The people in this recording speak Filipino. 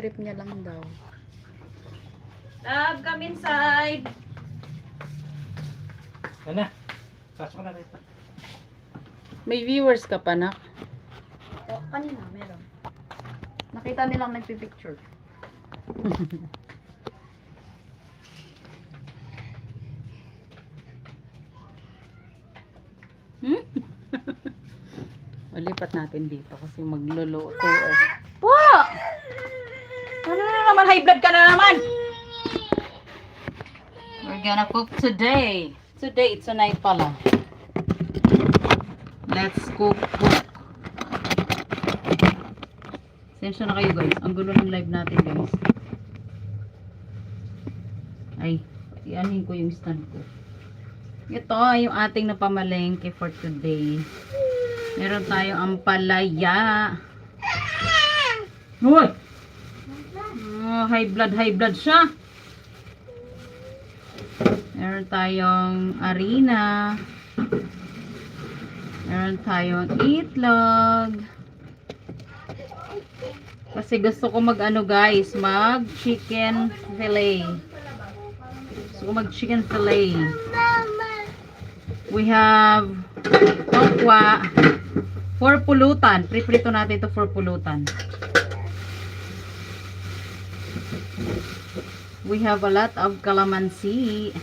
trip niya lang daw. Love, come inside. Ano? Pasok na rito. May viewers ka pa, nak? Oh, kanina, meron. Nakita nilang nagpipicture. Lipat natin dito kasi magluluto. Po! Ano na naman? High blood ka na naman! We're gonna cook today. Today, it's tonight pala. Let's cook. Sensya na kayo guys. Ang gulo ng live natin guys. Ay, ianin ko yung stand ko. Ito yung ating napamalengke for today. Meron tayong ampalaya. Uy! Oh, high blood siya. Meron tayong harina. Meron tayong itlog. Kasi gusto ko mag-ano guys, mag-chicken fillet. Gusto ko mag-chicken fillet. We have tokwa. 4 pulutan. Priprito natin ito 4 pulutan. We have a lot of calamansi.